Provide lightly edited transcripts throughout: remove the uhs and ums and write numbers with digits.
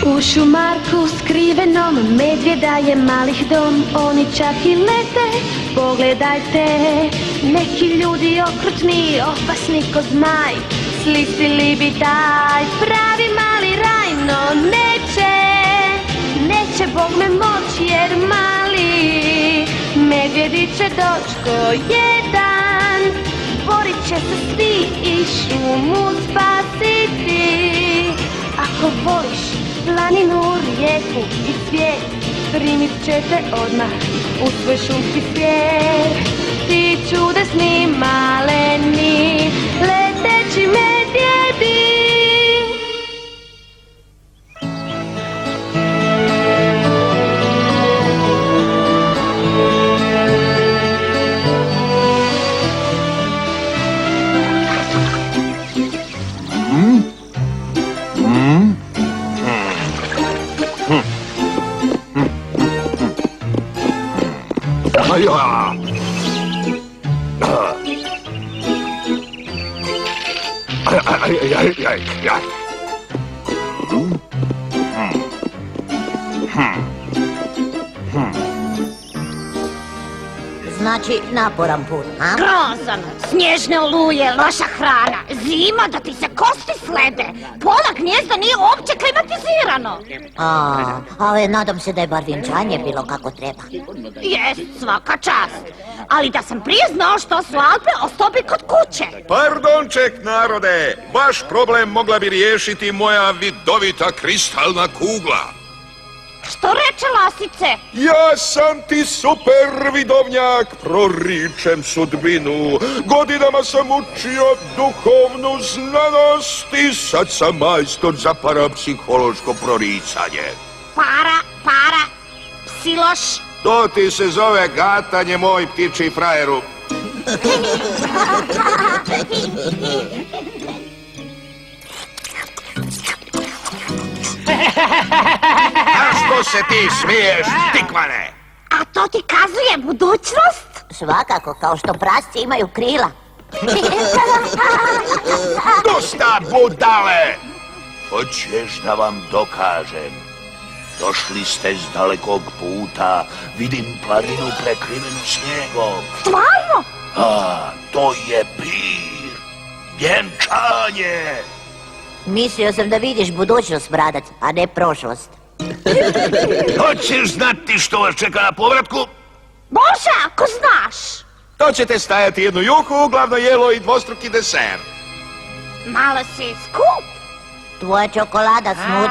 U šumarku skrivenom medvjeda je malih dom, oni čak i lete, pogledajte. Neki ljudi okrutni, opasni ko zmaj, slistili bi taj pravi mali raj, no neće Bog me moć jer mali medvjedi će doć ko jedan, borit će se svi i šumu spasiti. Ako voliš planinu, rijeku i cvijet, primit će te odmah u svoj šumski svijet. Ti čudesni maleni leteći medvjedi. Znači, naporan put, a? Grozan, snježne oluje, loša hrana, zima da ti se kosti slede, pola gnjezda nije uopće klimatizirano. Ali nadam se da je bar vjenčanje bilo kako treba. Jest, svaka čast. Ali da sam prije znao što su Alpe, ostao bi kod kuće. Pardonček, narode, vaš problem mogla bi riješiti moja vidovita kristalna kugla. Što reče lasice? Ja sam ti super vidovnjak, proričem sudbinu. Godinama sam učio duhovnu znanost i sad sam majstor za parapsihološko proricanje. Para, psiloš. To ti se zove gatanje, moj ptiči frajeru. A što se ti smiješ, tikvane? A to ti kazuje budućnost? Svakako, kao što prasci imaju krila. Dosta, budale! Hoćeš da vam dokažem? Došli ste s dalekog puta, vidim planinu prekrivenu snijegom. Stvarno? To je pir, vjenčanje. Mislio sam da vidiš budućnost, bradac, a ne prošlost. Hoćeš znati što vas čeka na povratku? Bože, ako znaš. To ćete stajati jednu juhu, glavno jelo i dvostruki deser. Malo si skup. Tvoja čokolada, smuc.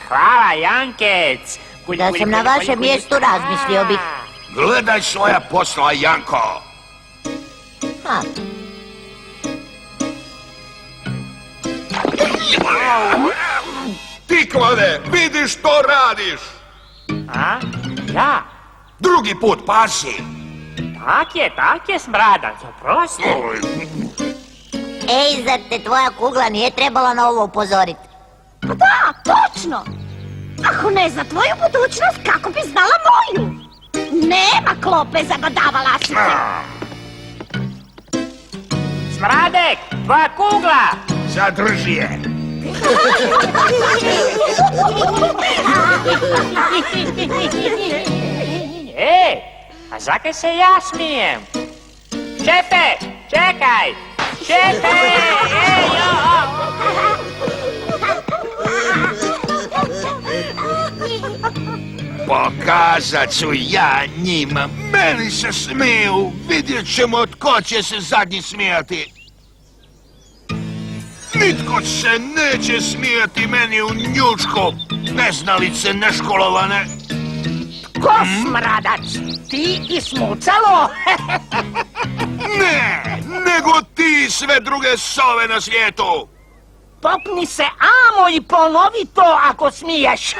Hvala, Jankec. Da sam na vašem mjestu razmislio bih. Gledaj svoja posla, Janko. Tikvane, vidiš što radiš? Ja? Drugi put paši. Tak je, smradac, oprosti. Ej, zar te tvoja kugla nije trebala na ovo upozoriti? Pa da, točno. Ako ne zna tvoju budućnost, kako bi znala moju? Nema klope za badava lasice. Smradek, tvoja kugla. Zadrži je. A zakaj se ja smijem? Šefe, čekaj! Šefe! Pokazat ću ja njima. Meni se smiju. Vidjet ćemo tko će se zadnji smijati. Nitko se neće smijati meni u njučku. Neznalice neškolovane. Ko smradač? Ti i smucalo? Ne, nego ti sve druge sove na svijetu. Popni se amo i ponovi to ako smiješ.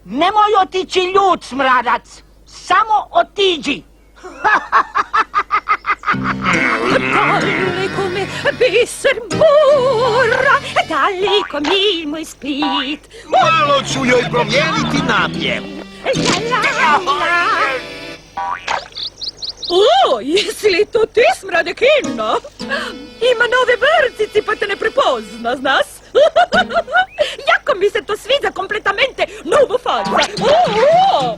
Nemoj otići ljud, smradac. Samo otiđi. Daleko me biser mora, daleko mi moj spit. Malo ću joj promijeniti napjev. La la la la. O, jesi li to ti, smrade kino? Ima nove brcici pa te ne prepozna, znaš? Jako mi se to sviđa kompletamente novo faca.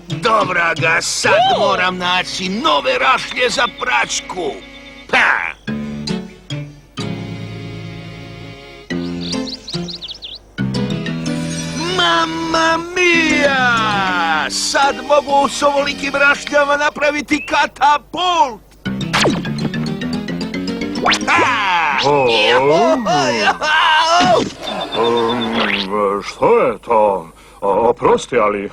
Dobra ga, sad moram naći nove rašlje za pračku. Pa! Mamma mia! Sad mogu s ovolikim rašljama napraviti katapult! Ha! Što je to? Oprosti, ali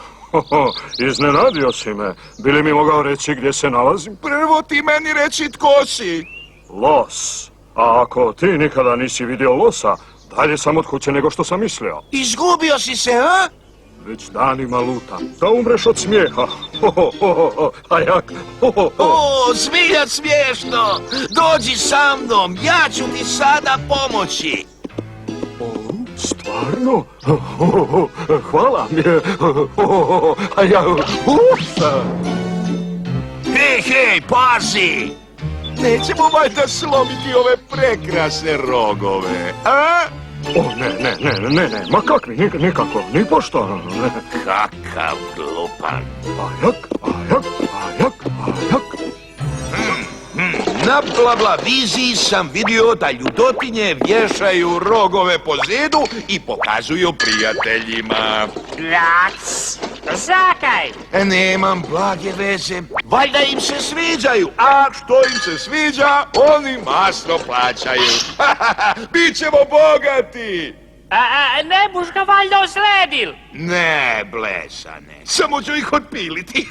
iznenadio si me. Bi li mi mogao reći gdje se nalazim? Prvo ti meni reci tko si. Los. A ako ti nikada nisi vidio losa, dalje sam od kuće nego što sam mislio. Izgubio si se, a? Već danima lutam. Da umreš od smijeha. A jak? O, zbilja smiješno! Dođi sa mnom, ja ću ti sada pomoći. Stvarno? Hvala mi. A ja... Hej, pazi! Nećemo valjda slomiti ove prekrasne rogove, a? O, ne, ma kakvi, nikako, ni pošto. Kakav glupan. Ajak. Na Blaviziji sam vidio da ljudotinje vješaju rogove po zidu i pokazuju prijateljima. Rac! Zakaj? Nemam blage veze, valjda im se sviđaju, a što im se sviđa, oni masno plaćaju. Bićemo bogati! Ne buš ga valjda osledil? Ne, blesane, samo ću ih otpiliti.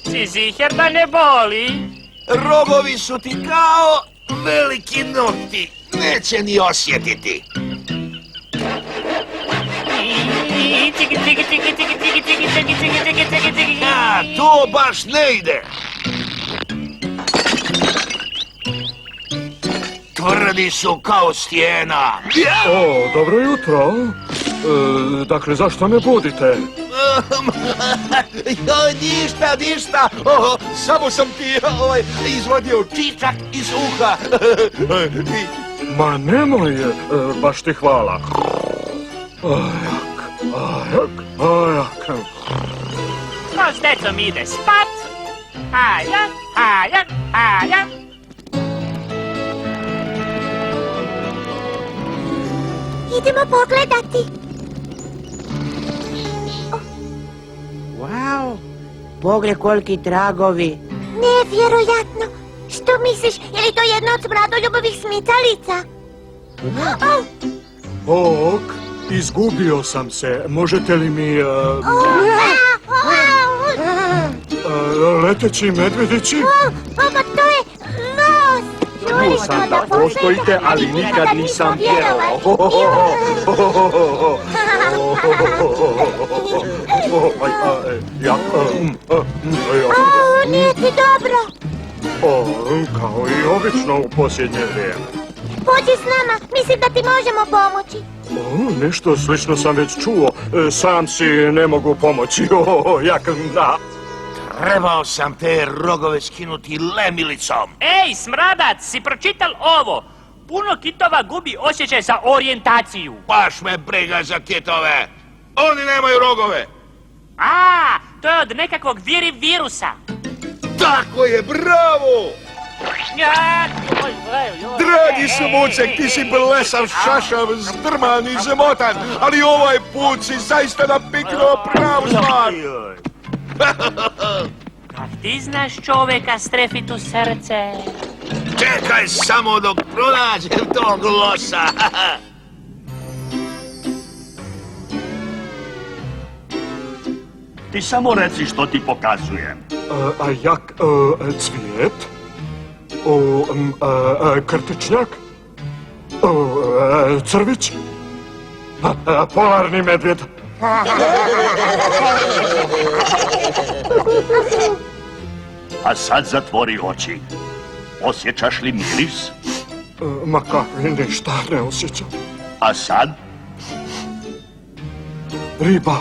Si ziher da ne boli? Rogovi su ti kao veliki nokti, neće ni osjetiti. A, to baš ne ide. Tvrdi su kao stijena. O, dobro jutro. Dakle, zašto me budite? Ništa. Samo sam ti izvadio čičak iz uha. Ma nemoj, baš ti hvala. Ajak. Ko s decom ide spat? Ajak. Idemo pogledati. Wow, pogled koliki tragovi. Nevjerojatno. Što misliš, je li to jedna od smradoljubovih smicalica? Bog, izgubio sam se. Možete li mi... leteći medvjedići? Pa to je nos. Čuo sam da postojite, ali nikad nisam vjerovao. Nije ti dobro. Kao i obično u posljednje vrijeme. Pođi s nama, mislim da ti možemo pomoći. Nešto slično sam već čuo. Sam si ne mogu pomoći. Da. Trebao sam te rogove skinuti lemilicom. Ej, smradac, si pročital ovo? Puno kitova gubi osjećaj za orijentaciju. Baš me briga za kitove. Oni nemaju rogove. To je od nekakvog virusa. Tako je, bravo! Dragi Smucek, ti si blesav, šašav, zdrman i zamotan, ali ovaj put si zaista napiknuo pravu stvar. Kad ti znaš čovjeka strefit u srce? Čekaj samo dok pronađem tog losa. Ti samo reci što ti pokazujem. A jak cvijet? Krtičnjak? Crvić? Polarni medvjed? A sad zatvori oči. Osjećaš li miris? Ma kakvi, ništa ne osjećam. A sad? Riba.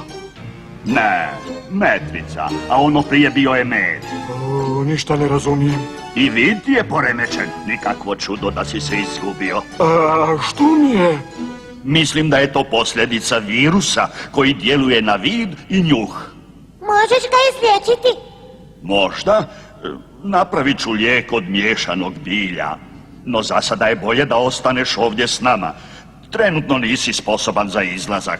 Ne, metvica, a ono prije bio je med. Ništa ne razumijem. I vid ti je poremećen. Nikakvo čudo da si se izgubio. Što mi je? Mislim da je to posljedica virusa koji djeluje na vid i njuh. Možeš ga izliječiti? Možda napravit ću lijek od miješanog bilja. No za sada je bolje da ostaneš ovdje s nama. Trenutno nisi sposoban za izlazak.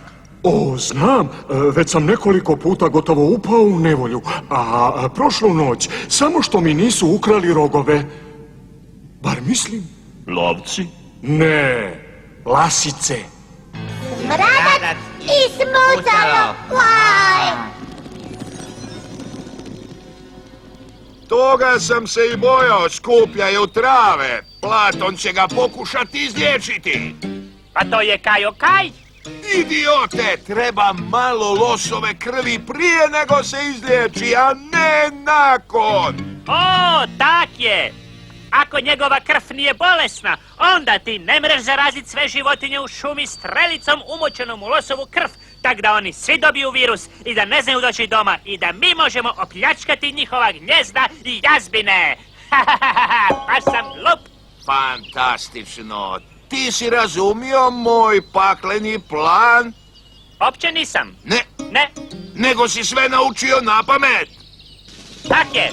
Znam, već sam nekoliko puta gotovo upao u nevolju, a prošlu noć, samo što mi nisu ukrali rogove. Bar mislim. Lovci? Ne, lasice. Smradac i smucalo! Toga sam se i bojao, skupljaju trave. Platon će ga pokušati izliječiti. Pa to je Kajokaj. Idiote, treba malo losove krvi prije nego se izliječi, a ne nakon. O, tak je. Ako njegova krv nije bolesna, onda ti ne mreš zaraziti sve životinje u šumi strelicom umočenom u losovu krv, tak da oni svi dobiju virus i da ne znaju doći doma i da mi možemo opljačkati njihova gnjezda i jazbine. Baš sam lup. Fantastično. Ti si razumio moj pakleni plan? Opće nisam. Ne, Ne, nego si sve naučio na pamet. tak je.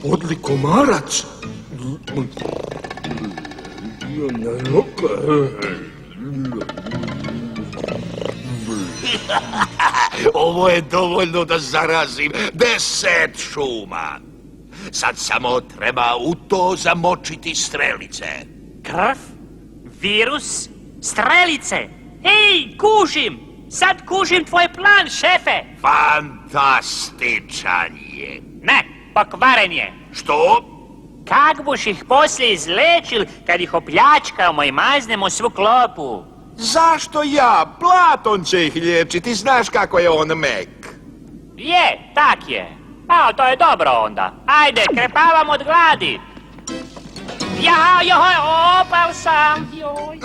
Podli komarac. Ovo je dovoljno da zarazim 10 šuma. Sad samo treba u to zamočiti strelice. Krv, virus, strelice. Ej, kužim. Sad kužim tvoj plan, šefe. Fantastičan je. Ne, pokvaren je. Što? Kak buš ih poslije izlečil kad ih opljačkamo i maznemo svu klopu? Zašto ja? Platon će ih liječiti, znaš kako je on mek. Je, tak je. A, to je dobro onda. Ajde, krepavam od gladi. Ja, joj, opal sam. Joj.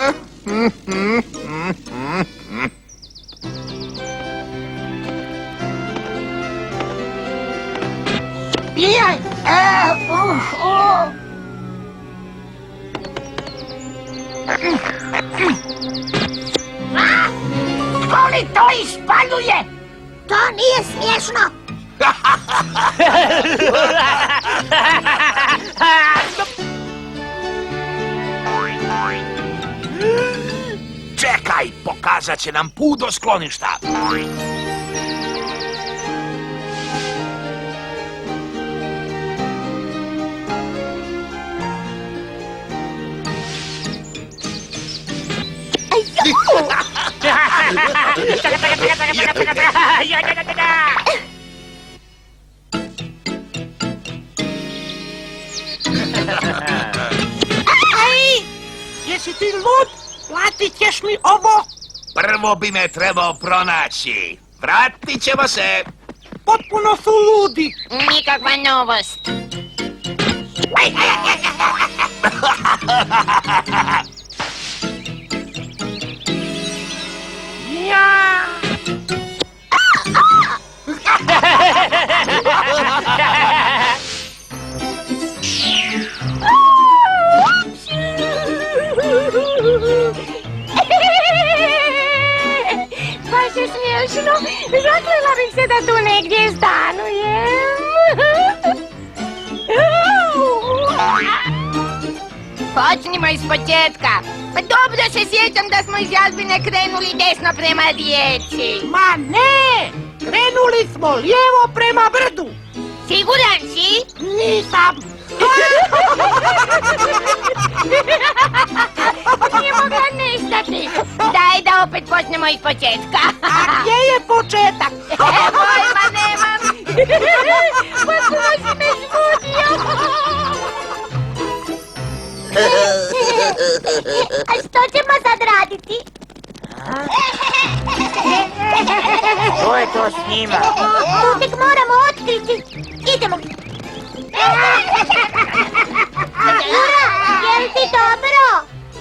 Jaj! Koli to ispaljuje? To nije smiješno! Čekaj, pokazat će nam put do skloništa. Jesi ti lud? Platit ćeš mi ovo? Prvo bi me trebao pronaći. Vratit ćemo se. Potpuno su ludi. Nikakva novost. Ja! Baš je smiješno. Zaklela bih se da tu negdje stanujem. Počnimo iz početka. Pa dobro se sjećam da smo iz jazbine krenuli desno prema rijeci. Ma ne! Krenuli smo lijevo prema brdu. Siguran si? Nisam. Nije mogla nestati. Daj da opet počnemo iz početka. A gdje je početak? Pojma nemam. Potpuno si me zbudio. A što ćemo sad raditi? Što je to s njima? To tek moramo otkriti. Idemo. Jura, je li ti dobro?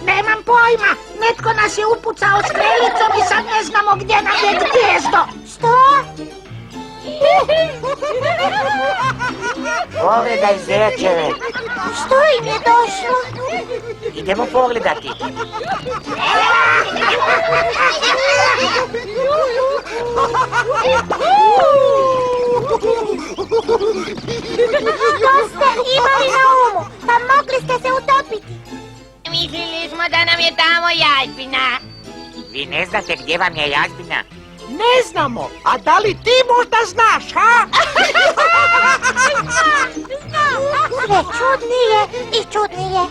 Nemam pojma, netko nas je upucao strelicom i sad ne znamo gdje nam je gnijezdo. Što? Pogledaj zečeve. Što im je došlo? Idemo pogledati. Što ste imali na umu? Pa mogli ste se utopiti. Mislili smo da nam je tamo jazbina. Vi ne znate gdje vam je jazbina? Ne znamo, a da li ti možda znaš, ha? Sve čudnije i čudnije.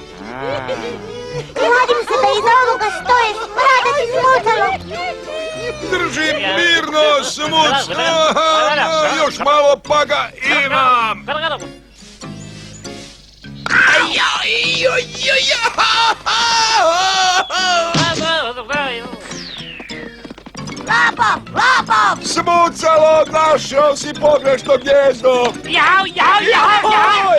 Kladim se da iza ovoga stoje smradac i smucalo. Držim mirno, smuc! Još malo pa ga imam! Lapov, lapov! Smucalo, našao si pogrešno gnjezdo! Jau, jau, jau, jau,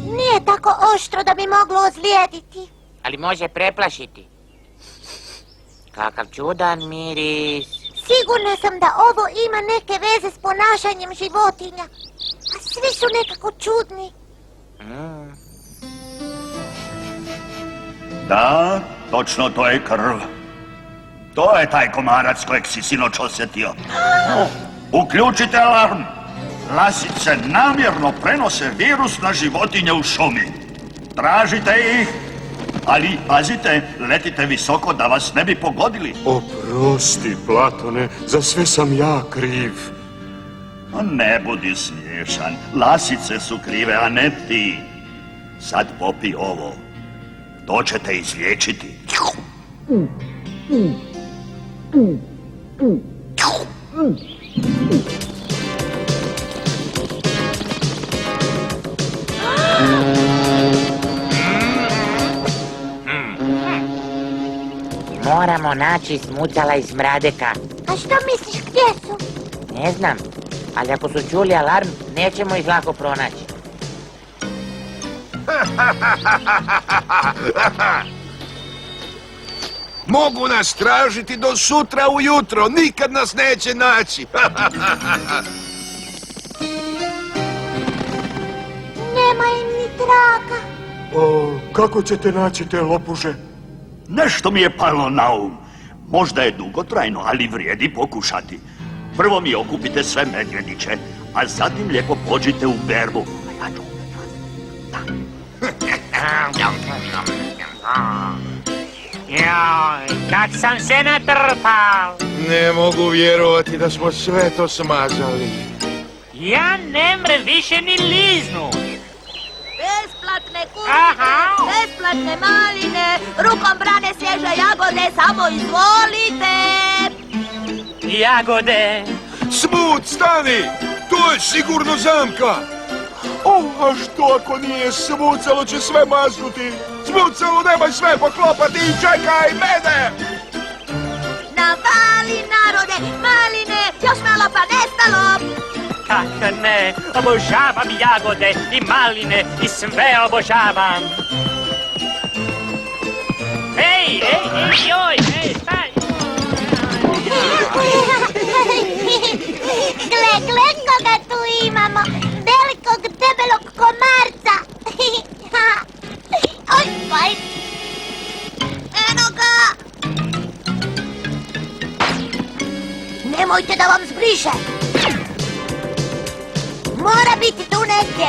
Nije tako oštro da bi moglo ozlijediti. Ali može preplašiti. Kakav čudan miris. Sigurna sam da ovo ima neke veze s ponašanjem životinja. A svi su nekako čudni. Da, točno to je krv. To je taj komarac kojeg si sinoć osjetio. Uključite alarm. Lasice namjerno prenose virus na životinje u šumi. Tražite ih, ali pazite, letite visoko da vas ne bi pogodili. Oprosti, Platone, za sve sam ja kriv. Ne budi smiješan, lasice su krive, a ne ti. Sad popi ovo. To će te izliječiti. Moramo naći smucala i smradeka. A što misliš gdje su? Ne znam, ali ako su čuli alarm, nećemo ih lako pronaći. Mogu nas tražiti do sutra ujutro, nikad nas neće naći. Nema im ni traga. O, kako ćete naći te lopuže? Nešto mi je palo na um. Možda je dugotrajno, ali vrijedi pokušati. Prvo mi okupite sve medvjediće, a zatim lijepo pođite u berbu. Joj, kak sam se natrpal. Ne mogu vjerovati da smo sve to smazali. Ja ne mrem više ni liznu. Besplatne Aha. kuće, besplatne maline, rukom brane svježe jagode, samo izvolite. Jagode. Smuc, stani! To je sigurno zamka! O, a što ako nije smucalo će sve maznuti? Smucalo, nemoj sve poklopati i čekaj mene! Navali narode, maline, još malo pa nestalo. Kak ne, obožavam jagode i maline i sve obožavam. Ej, joj, staj. Gle, koga tu imamo, velikog debelog komarca. Oj, eno ga. Nemojte da vam zbriše. Mora biti tu negdje.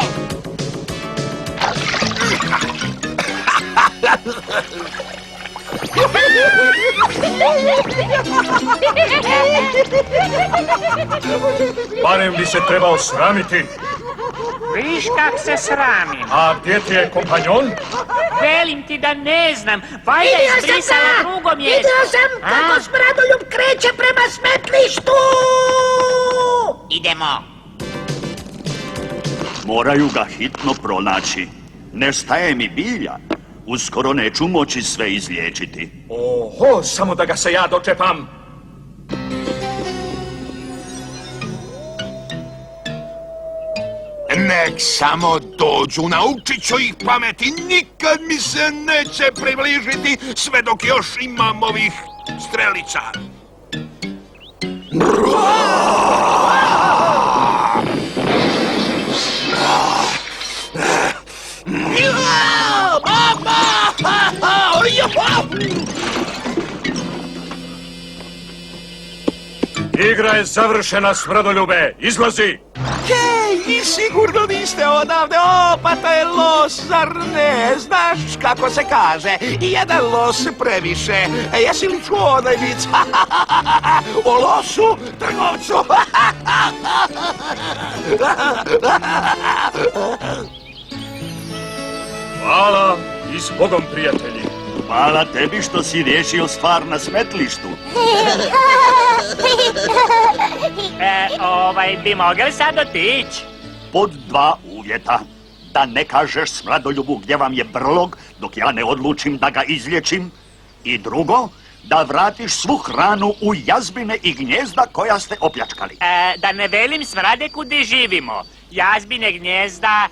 Barem bi se trebao sramiti. Viš kak se sramim. A gdje ti je kompanjon? Velim ti da ne znam. Valjda je zbrisala drugo mjesto. Vidio sam kako smradoljub kreće prema smetlištu! Idemo. Moraju ga hitno pronaći. Nestaje mi bilja. Uskoro neću moći sve izliječiti. Oho, samo da ga se ja dočepam. Nek samo dođu, naučit ću ih pameti, nikad mi se neće približiti sve dok još imam ovih strelica. Igra je završena, smradoljube. Izlazi! Hej, vi sigurno niste odavde, o, pa to je los, zar ne? Znaš kako se kaže, jedan los previše. Jesi li čuo onaj vic? O losu, trgovcu. Hvala i s Bogom, prijatelji. Hvala tebi što si riješio stvar na smetlištu. Bi mogli sad otići? Pod 2 uvjeta. Da ne kažeš smradoljubu gdje vam je brlog dok ja ne odlučim da ga izliječim. I drugo, da vratiš svu hranu u jazbine i gnjezda koja ste opljačkali. Da ne velim smradeku gdje živimo. Jazbine, gnjezda,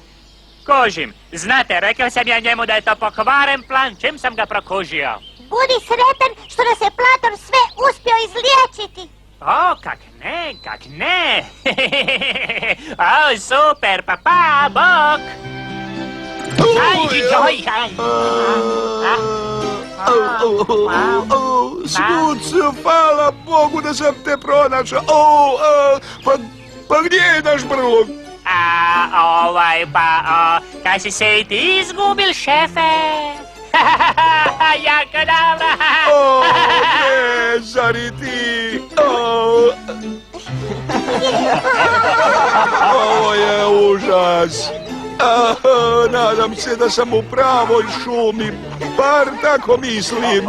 kožim. Znate, rekao sam ja njemu da je to pokvaren plan, čim sam ga prokužio. Budi sretan što nas je Platon sve uspio izliječiti. O, kak ne. O, super, pa, bok. Smucu, hvala Bogu da sam te pronašao. Pa gdje je naš brlog? Kaj si se i ti izgubil, šefe? Jako dobro. O, ne, zar i ti? Ovo je užas. Nadam se da sam u pravoj šumi, bar tako mislim.